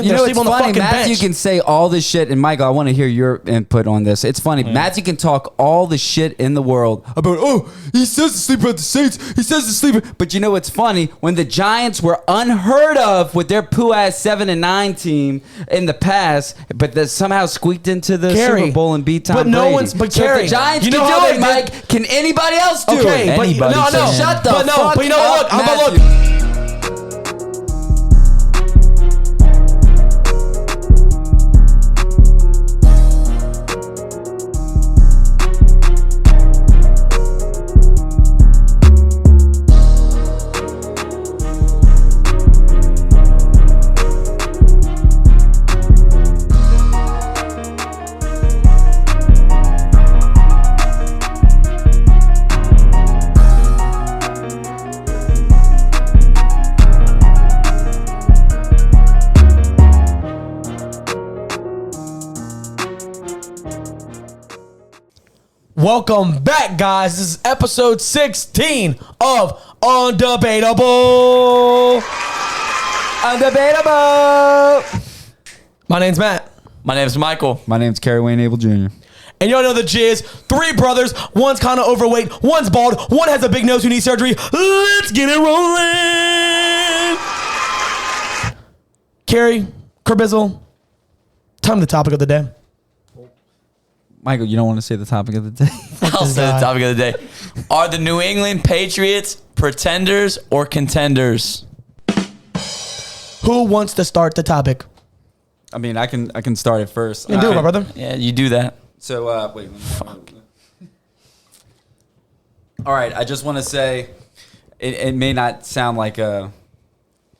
You know, it's funny. Matthew bench. can say all this shit, and Michael, I want to hear your input on this. It's funny. Matthew can talk all the shit in the world about, he says to sleep about the Saints. He says to sleep. But you know what's funny? When the Giants were unheard of with their poo-ass 7-9 team in the past, but they somehow squeaked into the Super Bowl and beat Tom Brady. But so if the Giants can do it, Mike, can anybody else do it? Anybody no. Shut the fuck up, but you know what? Look, Matthew. Welcome back, guys. This is episode 16 of Undebatable. My name's Matt. My name's Michael. My name's Kerry Wayne Abel Jr. And y'all know the jizz. 3 brothers. One's kind of overweight. One's bald. One has a big nose who needs surgery. Let's get it rolling. Kerry, Kerbizzle, tell me the topic of the day. Michael, you don't want to say the topic of the day? I'll say the topic of the day. Are the New England Patriots pretenders or contenders? Who wants to start the topic? I mean, I can start it first. You can do it, my brother. Yeah, you do that. So, wait. All right, I just want to say, it may not sound like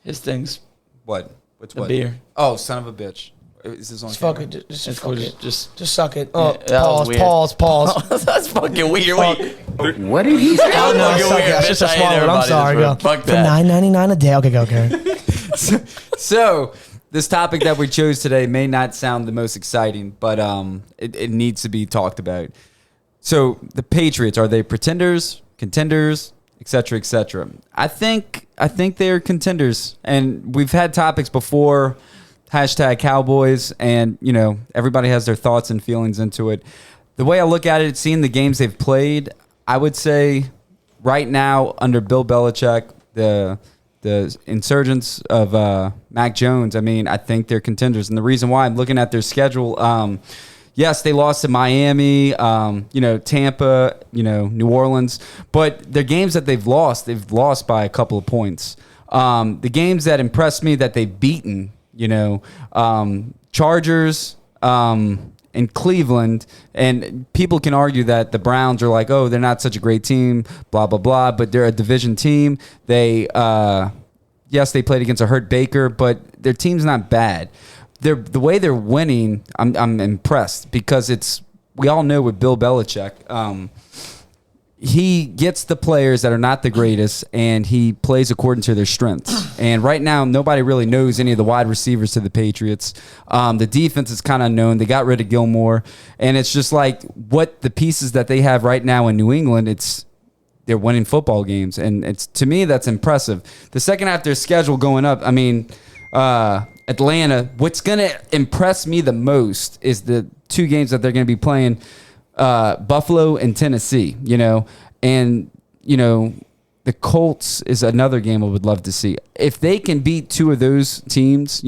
his thing's what? What's the what? Beer. Oh, son of a bitch. Is this on Just camera? fuck it. Just cool. fuck it. Just suck it. Yeah, that was weird. Pause. That's fucking weird. Wait. What did he say? Oh, no, Fucking suck it. weird, I should bitch. have I hate swallowed it. I'm everybody sorry, in this go. room. Fuck For that. $9.99 a day. Okay, go, Karen. So, this topic that we chose today may not sound the most exciting, but it needs to be talked about. So, the Patriots, are they pretenders, contenders, et cetera, et cetera? I think they're contenders, and we've had topics before, #Cowboys, and you know everybody has their thoughts and feelings into it. The way I look at it, seeing the games they've played, I would say right now under Bill Belichick, the insurgents of Mac Jones, I mean, I think they're contenders, and the reason why I'm looking at their schedule. Yes, they lost to Miami, Tampa, New Orleans, but the games that they've lost by a couple of points. The games that impressed me that they've beaten, Chargers in Cleveland, and people can argue that the Browns are like, oh, they're not such a great team, blah, blah, blah, but they're a division team. They, yes, they played against a hurt Baker, but their team's not bad. The way they're winning, I'm impressed because we all know with Bill Belichick, he gets the players that are not the greatest and he plays according to their strengths. And right now, nobody really knows any of the wide receivers to the Patriots. The defense is kind of unknown. They got rid of Gilmore, and it's just like what the pieces that they have right now in New England. They're winning football games, and to me that's impressive. The second half of their schedule going up, I mean. Atlanta, what's going to impress me the most is the 2 games that they're going to be playing, Buffalo and Tennessee, and, the Colts is another game I would love to see. If they can beat 2 of those teams,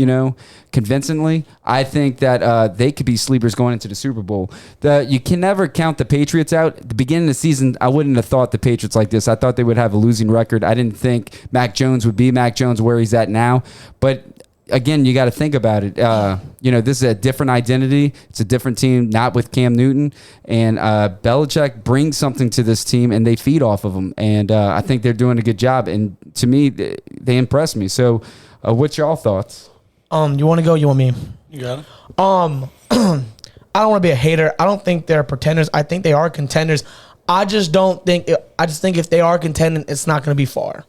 convincingly, I think that they could be sleepers going into the Super Bowl. You can never count the Patriots out. At the beginning of the season, I wouldn't have thought the Patriots like this. I thought they would have a losing record. I didn't think Mac Jones would be Mac Jones where he's at now. But again, you got to think about it. This is a different identity. It's a different team, not with Cam Newton. And Belichick brings something to this team, and they feed off of him. And I think they're doing a good job. And to me, they impress me. So what's your all thoughts? You want to go? You want me? You got it. I don't want to be a hater. I don't think they're pretenders. I think they are contenders. I just think if they are contending, it's not going to be far.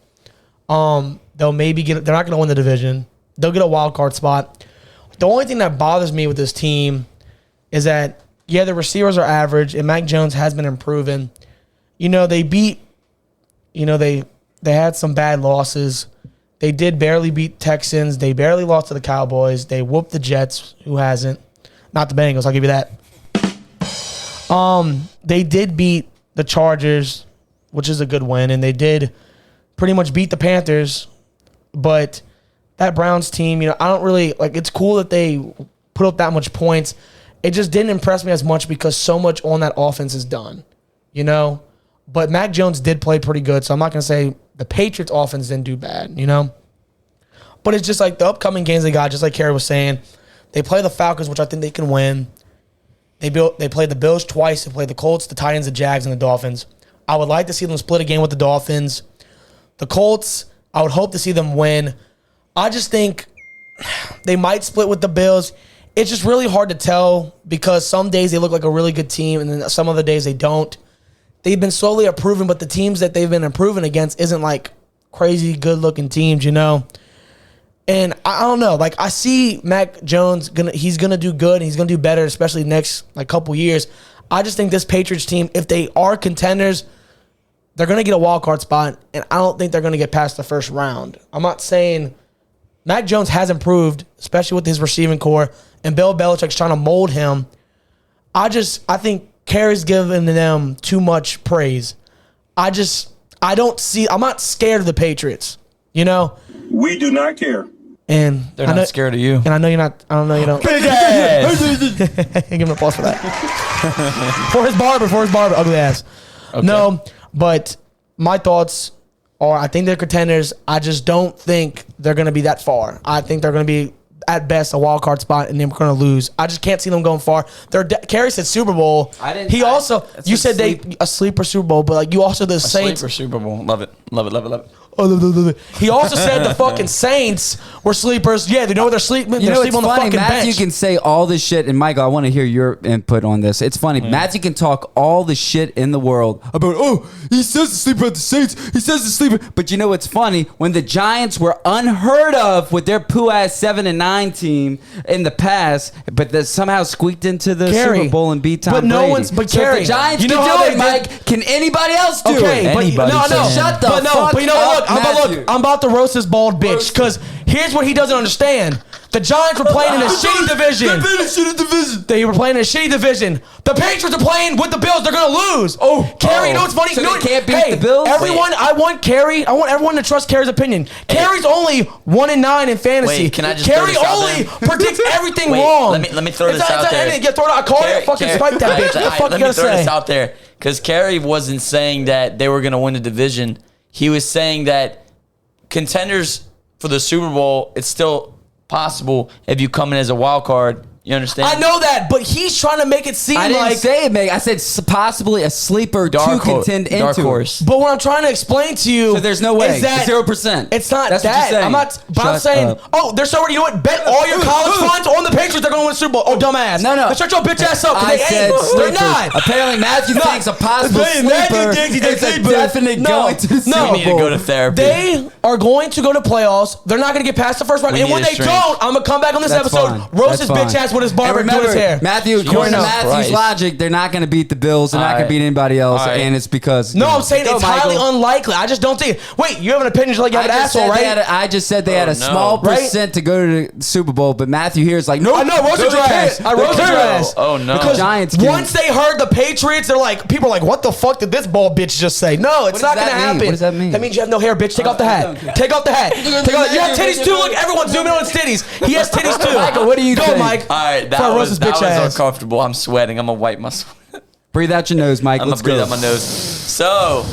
They'll maybe they're not going to win the division. They'll get a wild card spot. The only thing that bothers me with this team is that, the receivers are average, and Mac Jones has been improving. They beat, they had some bad losses. They did barely beat Texans. They barely lost to the Cowboys. They whooped the Jets. Who hasn't? Not the Bengals. I'll give you that. They did beat the Chargers, which is a good win, and they did pretty much beat the Panthers. But that Browns team, I don't really like. It's cool that they put up that much points. It just didn't impress me as much because so much on that offense is done, But Mac Jones did play pretty good, so I'm not gonna say the Patriots offense didn't do bad, But it's just like the upcoming games they got, just like Kerry was saying, they play the Falcons, which I think they can win. They play the Bills twice. They play the Colts, the Titans, the Jags, and the Dolphins. I would like to see them split a game with the Dolphins. The Colts, I would hope to see them win. I just think they might split with the Bills. It's just really hard to tell because some days they look like a really good team, and then some other days they don't. They've been slowly improving, but the teams that they've been improving against isn't like crazy good-looking teams, And I don't know. Like, I see Mac Jones, he's going to do good, and he's going to do better, especially next couple years. I just think this Patriots team, if they are contenders, they're going to get a wild card spot, and I don't think they're going to get past the first round. I'm not saying Mac Jones has improved, especially with his receiving core, and Bill Belichick's trying to mold him. I think Kerry's giving them too much praise. I'm not scared of the Patriots, We do not care. And They're not scared of you. And I know you're not. I don't know you don't. Big ass. Give him a applause for that. for his barber, ugly ass. Okay. No, but my thoughts are I think they're contenders. I just don't think they're going to be that far. I think they're going to be, at best, a wild card spot, and they're going to lose. I just can't see them going far. Kerry said Super Bowl. You said a sleeper Super Bowl, but you also the Saints. Sleeper Super Bowl. Love it. He also said the fucking Saints were sleepers. Yeah, they know they're sleeping. They're sleeping on the fucking Matthew bench. can say all this shit, and Michael, I want to hear your input on this. It's funny. Matthew can talk all the shit in the world about, he says the sleeper at the Saints. He says the sleeper. But what's funny? When the Giants were unheard of with their poo-ass 7-9 team in the past, but they somehow squeaked into the Super Bowl and beat Tom Brady. But So Kerry, if the Giants you can know how do they it, Mike, can anybody else do Okay, it? but Anybody no, can. Shut the but no, fuck but you know what? up, Matthew. I'm about to roast this bald bitch because here's what he doesn't understand. The Giants were playing in a shitty division. They were playing in a shitty division. The Patriots are playing with the Bills. They're going to lose. Kerry, you know what's funny? So you know they can't beat the Bills? I want everyone to trust Kerry's opinion. Kerry's only 1-9 in fantasy. Wait, can I just Kerry throw this out only there? predicts everything Wait, wrong. let me throw this out there. Yeah, throw it out. I call it. Fucking spike that bitch. What the fuck Let you me got to throw say? this out there because Kerry wasn't saying that they were going to win the division. He was saying that contenders for the Super Bowl, it's still possible if you come in as a wild card. You understand? I know that, but he's trying to make it seem I didn't like say it, Meg. I said possibly a sleeper to contend into. Dark horse. But what I'm trying to explain to you, So there's no way. is that 0%. It's not That's what that. you're saying. I'm not. But I'm Shut saying, up. they're so ready. You know what? Bet all your college funds on the Patriots. They're going to win the Super Bowl. Oh, dumbass. No. Let's shut your bitch ass up. 'Cause I they said ain't. They're sleepers. not. Apparently, Matthew thinks a possible sleeper is a definite going to the Super You need to Bowl. go to therapy. They are going to go to playoffs. They're not going to get past the first round. We And when need a they shrink. don't, I'm going to come back on this That's episode, fine. roast That's his bitch fine. ass with his And barber and do his hair. Matthew, according to Matthew's Christ. logic, they're not going to beat the Bills. They're not going to beat anybody else, All right. and it's because No, I'm saying Go, it's highly Michael. unlikely. I just don't think it. Wait, you have an opinion just like you have an I just asshole, said they right? had I just said they had a no. small Right? percent to go to the Super Bowl, but Matthew here is like, no, I know, roasted your ass. I roasted your ass. Oh, no. Because Giants can- once they heard the Patriots, they're like, people are like, what the fuck did this bald bitch just say? No, it's does not that going to mean? happen. What does that mean? That means you have no hair, bitch. Take off the hat. Take off the hat. Take off, you have titties too. Look, everyone zoom in on his titties. He has titties too. Michael, what do you Go, think? Mike. All right, Before I that roast was this bitch ass. uncomfortable. I'm sweating. I'm going to wipe my sweat. Breathe out your nose, Mike. I'm Let's going to go. breathe out my nose. So,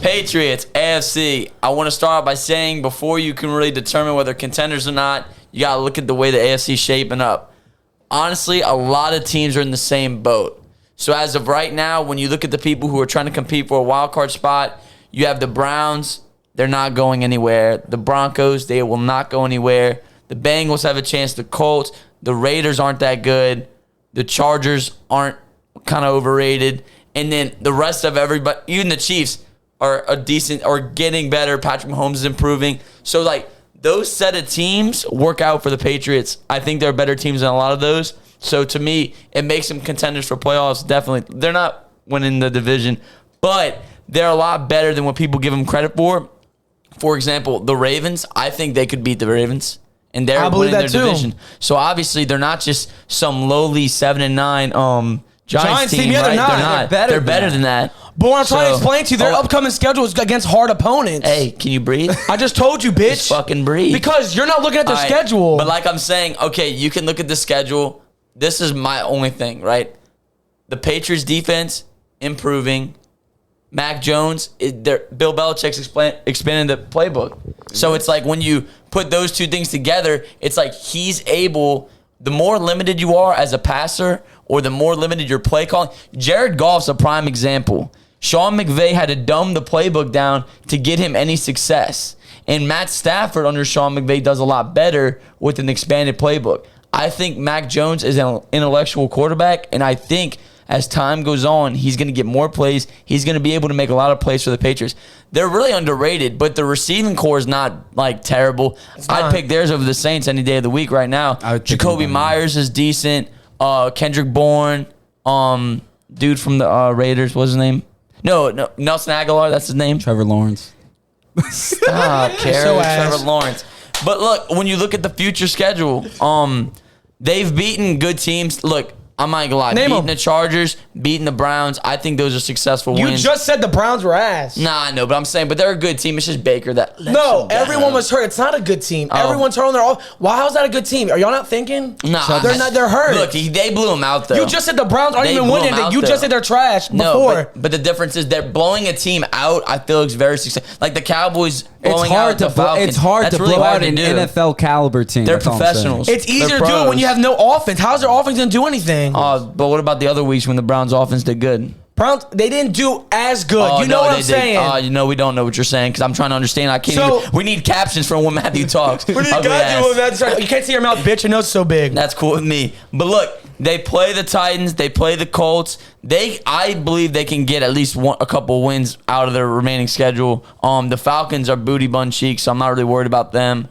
Patriots, AFC. I want to start out by saying before you can really determine whether contenders or not, you got to look at the way the AFC is shaping up. Honestly, a lot of teams are in the same boat. So as of right now, when you look at the people who are trying to compete for a wild card spot, you have the Browns. They're not going anywhere. The Broncos, they will not go anywhere. The Bengals have a chance. The Colts, the Raiders aren't that good. The Chargers aren't kind of overrated. And then the rest of everybody, even the Chiefs, are a decent or getting better. Patrick Mahomes is improving. So, like, those set of teams work out for the Patriots. I think they're better teams than a lot of those. So, to me, it makes them contenders for playoffs. Definitely. They're not winning the division, but they're a lot better than what people give them credit for. for example, the Ravens, I think they could beat the Ravens. And they're I believe winning their that too. division. So obviously they're not just some lowly 7-9 Giants team, yeah, right? they're not. They're not. They're better than that. But what I'm trying to explain to you, their Oh. upcoming schedule is against hard opponents. Hey, can you breathe? I just told you, bitch. Just fucking breathe. Because you're not looking at their All right, schedule. But like I'm saying, okay, you can look at the schedule. This is my only thing, right? The Patriots defense improving. Mac Jones, Bill Belichick's expanding the playbook. So it's like when you put those two things together, it's like he's able, the more limited you are as a passer or the more limited your play calling. Jared Goff's a prime example. Sean McVay had to dumb the playbook down to get him any success. And Matt Stafford under Sean McVay does a lot better with an expanded playbook. I think Mac Jones is an intellectual quarterback, and I think as time goes on, he's going to get more plays. He's going to be able to make a lot of plays for the Patriots. They're really underrated, but the receiving core is not like terrible. I'd pick theirs over the Saints any day of the week right now. Jacoby Myers is decent. Kendrick Bourne, dude from the Raiders, what's his name? No, Nelson Aguilar, that's his name. Trevor Lawrence. Stop, Trevor Lawrence. But look, when you look at the future schedule, they've beaten good teams. Look, I'm not gonna lie. Beating the Chargers, beating the Browns, I think those are successful wins. You just said the Browns were ass. Nah, I know, but I'm saying, but they're a good team. It's just Baker that. No, everyone was hurt. It's not a good team. Everyone's hurt on their own. Why? How's that a good team? Are y'all not thinking? Nah, they're not. They're hurt. Look, they blew him out though. You just said the Browns aren't They even blew winning. them out, You though. just said they're trash before. No, but the difference is they're blowing a team out. I feel it's very successful. Like the Cowboys blowing out the Falcons. It's hard That's to really blow hard out to an do. NFL caliber team. They're That's all I'm saying. professionals. It's easier They're to do it when you pros. have no offense. How's their offense gonna do anything? But what about the other weeks when the Browns offense did good? Browns, they didn't do as good. You know what I'm saying? You know we don't know what you're saying because I'm trying to understand. I can't. So- We need captions from when Matthew talks. What do you Ugly got ass. to do that? You can't see your mouth, bitch. Your nose is so big. That's cool with me. But look, they play the Titans. They play the Colts. I believe they can get at least a couple wins out of their remaining schedule. The Falcons are booty bun cheeks, so I'm not really worried about them.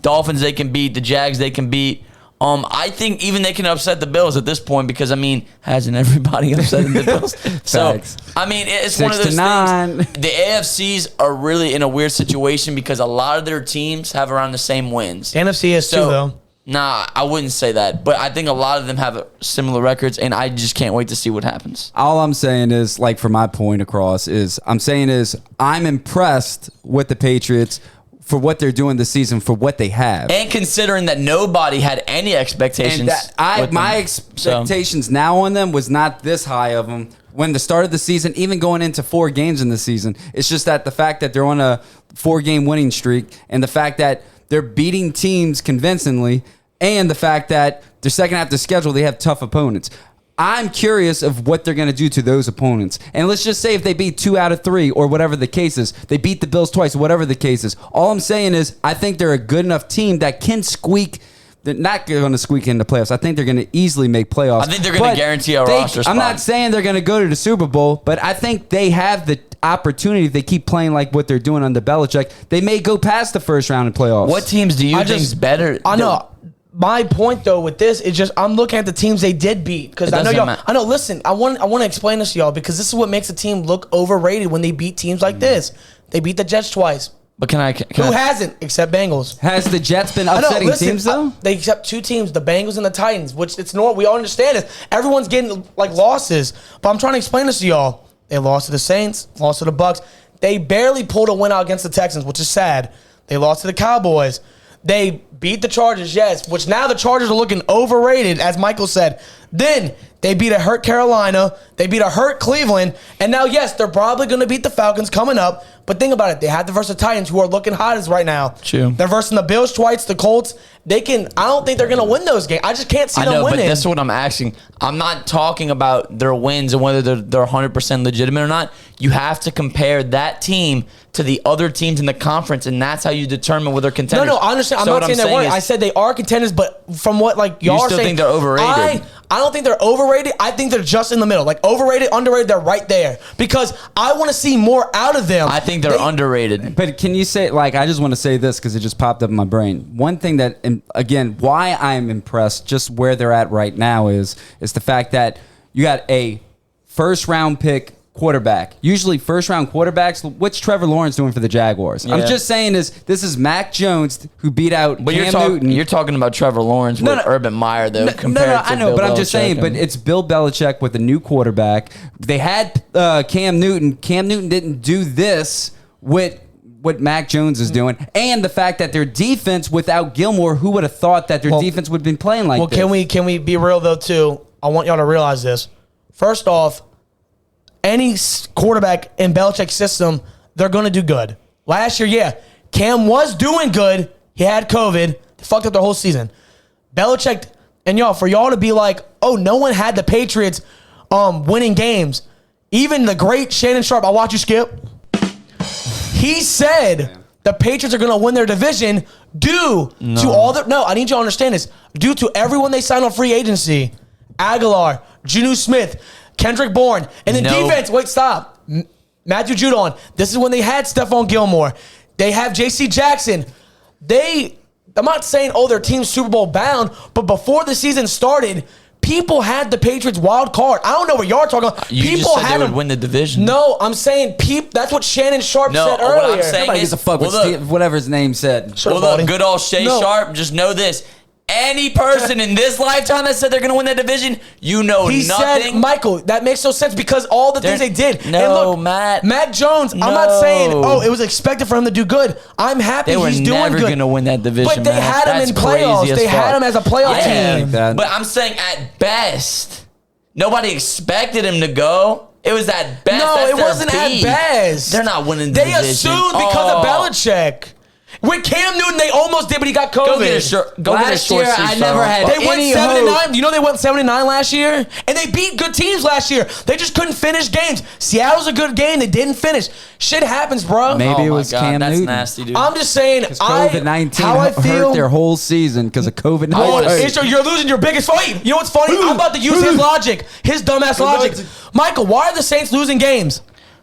Dolphins they can beat. The Jags they can beat. I think even they can upset the Bills at this point because, I mean, hasn't everybody upset the Bills? So, Facts. I mean, it's one of those 6-9. things. The AFCs are really in a weird situation because a lot of their teams have around the same wins. The NFC is too, though. Nah, I wouldn't say that. But I think a lot of them have similar records, and I just can't wait to see what happens. All I'm saying is, like, for my point across I'm impressed with the Patriots for what they're doing this season, for what they have. And considering that nobody had any expectations. And my expectations now on them was not this high of them when the start of the season, even going into 4 games in the season. It's just that the fact that they're on a 4-game winning streak and the fact that they're beating teams convincingly and the fact that their second half of the schedule, they have tough opponents. I'm curious of what they're going to do to those opponents. And let's just say if they beat 2 out of 3 or whatever the case is, they beat the Bills twice, whatever the case is. All I'm saying is I think they're a good enough team that can squeak. They're not going to squeak into playoffs. I think they're going to easily make playoffs. I think they're going to guarantee a roster spot. I'm not saying they're going to go to the Super Bowl, but I think they have the opportunity if they keep playing like what they're doing under Belichick. They may go past the first round in playoffs. What teams do you think is better? I know. My point though with this is just I'm looking at the teams they did beat because I know y'all. I know. Listen, I want to explain this to y'all because this is what makes a team look overrated when they beat teams like this. They beat the Jets twice. But Who hasn't except Bengals? Has the Jets been upsetting teams though? They accept 2 teams, the Bengals and the Titans, which it's normal. We all understand it. Everyone's getting like losses, but I'm trying to explain this to y'all. They lost to the Saints, lost to the Bucks. They barely pulled a win out against the Texans, which is sad. They lost to the Cowboys. They beat the Chargers, yes, which now the Chargers are looking overrated, as Michael said. Then they beat a hurt Carolina. They beat a hurt Cleveland. And now, yes, they're probably going to beat the Falcons coming up. But think about it. They have to verse the Titans, who are looking hot as right now. True. They're versing the Bills twice, the Colts. I don't think they're going to win those games. I just can't see them winning. But that's what I'm asking. I'm not talking about their wins and whether they're 100% legitimate or not. You have to compare that team to the other teams in the conference, and that's how you determine whether they're contenders. No, I understand. So I'm not saying they weren't. I said they are contenders, but from what y'all are still saying, think they're overrated? I don't think they're overrated. I think they're just in the middle. Like overrated, underrated, they're right there. Because I want to see more out of them. I think they're underrated. But can you say, I just want to say this because it just popped up in my brain. One thing that, and again, why I'm impressed just where they're at right now is the fact that you got a first round pick quarterback. Usually first-round quarterbacks. What's Trevor Lawrence doing for the Jaguars? Yeah. I'm just saying this is Mac Jones who beat out But Cam Newton. Newton. You're talking about Trevor Lawrence with Urban Meyer, though. compared to I know, Bill but I'm just Belichick saying. But and- it's Bill Belichick with a new quarterback. They had Cam Newton. Cam Newton didn't do this with what Mac Jones is doing, and the fact that their defense without Gilmore, who would have thought that their defense would have been playing like this? Well, can we be real though too? I want y'all to realize this. First off, any quarterback in Belichick's system, they're going to do good. Last year, yeah, Cam was doing good. He had COVID. They fucked up the whole season. Belichick, and y'all, for y'all to be like, oh, no one had the Patriots winning games. Even the great Shannon Sharp, I'll watch you, Skip. He said the Patriots are going to win their division due to all the... No, I need you to understand this. Due to everyone they signed on free agency. Aguilar, Juju Smith, Kendrick Bourne. And then defense, wait, stop. Matthew Judon. This is when they had Stephon Gilmore. They have J.C. Jackson. I'm not saying, their team's Super Bowl bound, but before the season started, people had the Patriots wild card. I don't know what y'all are talking about. You people just said had they would them. win the division. No, I'm saying that's what Shannon Sharp said what earlier. I'm saying Nobody is, gives a fuck whatever his name said. Sure, well, buddy. look, good old Shay Sharp, just know this. Any person in this lifetime that said they're going to win that division, you know He nothing. said, Michael, that makes no sense because all the things they did. No, and look, Matt. Mac Jones, I'm not saying, it was expected for him to do good. I'm happy They were he's doing never good. going to win that division, But they Matt. had him That's in playoffs. crazy as They had fuck. him as a playoff Yeah, team. that. but I'm saying at best, nobody expected him to go. It was at best. No, That's it their wasn't at peak. best. They're not winning the They division. assumed because of Belichick. With Cam Newton, they almost did, but he got COVID. Go get a short Last year, sleeve I shirt never on. had They went any 7-9. hope. You know they went 7-9 last year, and they beat good teams last year. They just couldn't finish games. Seattle's a good game. They didn't finish. Shit happens, bro. Maybe Oh it my was God, Cam that's Newton. nasty, dude. I'm just saying, COVID-19 how I feel. hurt their whole season because of COVID-19. Oh, you're losing your biggest fight. You know what's funny? I'm about to use his logic, his dumbass logic. Michael, why are the Saints losing games?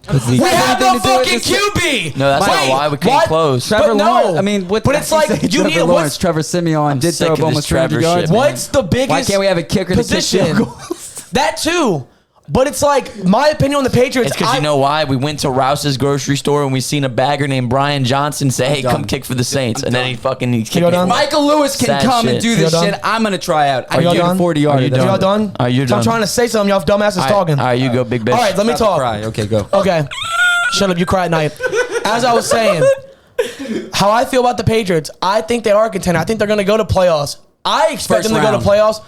We have the fucking QB. No, that's not why we can't what? close. Trevor But Lawrence. no. I mean, what But the it's heck like say you Trevor need Lawrence. what's Trevor Simeon did sick throw of up this almost 300 Trevor yards. shit, man. what's the biggest? Why can't we have a kicker to kick position? field goals? That too. But it's like my opinion on the Patriots. It's because you know why? We went to Rouse's grocery store and we seen a bagger named Brian Johnson say, "Hey, come kick for the Saints," and then he kicked You me. done? Michael Lewis can Sad come and shit. do You this done? shit. I'm gonna try out. I y'all can get a done? 40 yarder. Are you Are y'all done? Are you So done? I'm trying to say something. Y'all dumbasses talking. All right, you go, big bitch. All right, let me talk. Cry. Okay, go. Okay. Shut up. You cry at night. As I was saying, how I feel about the Patriots, I think they are a contender. I think they're going to go to playoffs. I expect First them to go round. to playoffs.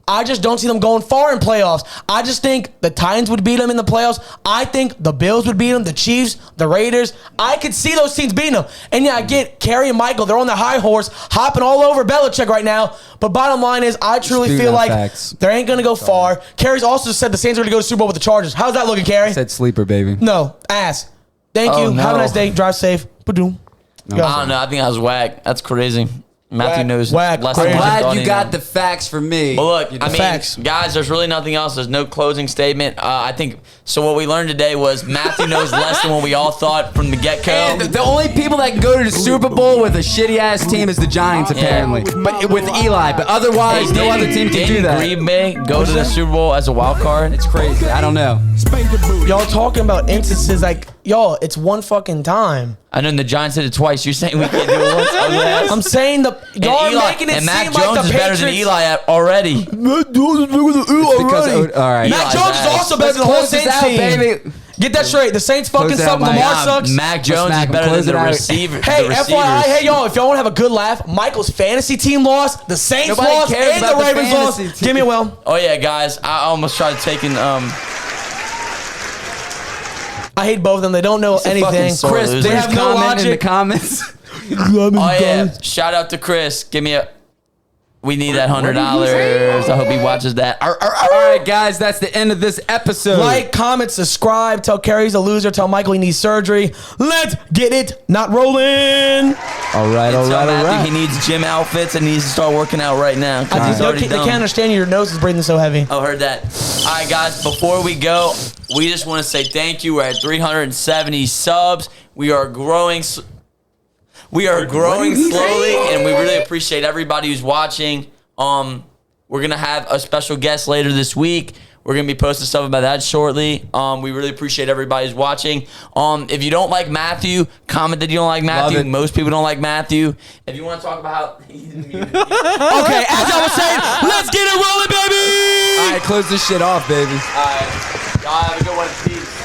I just don't see them going far in playoffs. I just think the Titans would beat them in the playoffs. I think the Bills would beat them, the Chiefs, the Raiders. I could see those teams beating them. And yeah, I get Kerry and Michael. They're on the high horse, hopping all over Belichick right now. But bottom line is, I truly Speaking feel of like facts. they ain't going to go far. Kerry's also said the Saints are going to go to Super Bowl with the Chargers. How's that looking, Kerry? Said sleeper, baby. No, ass. Thank Oh, you. Have a no. nice day. Drive safe. Ba-doom. I don't know. I think I was whack. That's crazy. Matthew Whack, knows whack, less crazy. than what I Glad thought you he got knew. the facts for me. But look, I mean, facts. guys, there's really nothing else. There's no closing statement. I think so. What we learned today was Matthew knows less than what we all thought from the get-go. And the only people that can go to the Super Bowl with a shitty ass team is the Giants, apparently. But with Eli, but otherwise, no other team can do that. Green Bay go to the Super Bowl as a wild card. It's crazy. I don't know. Y'all talking about instances like, y'all, it's one fucking time. I know the Giants did it twice. You're saying we can't do it once? Ugly ass? I'm saying y'all are making it and Mac seem Jones like the is better Patriots. than Eli already. Because, all right. Mac Eli's Jones is ass. also better than the whole Close this Saints out, team. baby. Get that straight. The Saints fucking Close it suck. out, Mike. Lamar Nah, sucks. Mac Jones Smack is him. better Close than it the out. receiver. Hey, the receivers. FYI, hey, y'all, if y'all want to have a good laugh, Michael's fantasy team lost, the Saints Nobody lost, cares and about the the Ravens lost. fantasy team. Give me a well. Oh yeah, guys, I almost tried taking I hate both of them. They don't know a fucking anything. sore Chris, loser. They please have no comment in the logic. comments. Oh yeah, shout out to Chris. Give me a. We need that $100. I hope he watches that. All right, guys, that's the end of this episode. Like, comment, subscribe. Tell Kerry's a loser. Tell Michael he needs surgery. Let's get it. Not rolling. all right, all Tell right, all Matthew right. he needs gym outfits and he needs to start working out right now. 'cause he's They already can't done. understand you. Your nose is breathing so heavy. Oh, heard that. All right, guys, before we go, we just want to say thank you. We're at 370 subs. We are growing. We are growing slowly, and we really appreciate everybody who's watching. We're going to have a special guest later this week. We're going to be posting stuff about that shortly. We really appreciate everybody who's watching. If you don't like Matthew, comment that you don't like Matthew. Most people don't like Matthew. If you want to talk about... Okay, as I was saying, let's get it rolling, baby! All right, close this shit off, baby. All right. Y'all have a good one. Peace.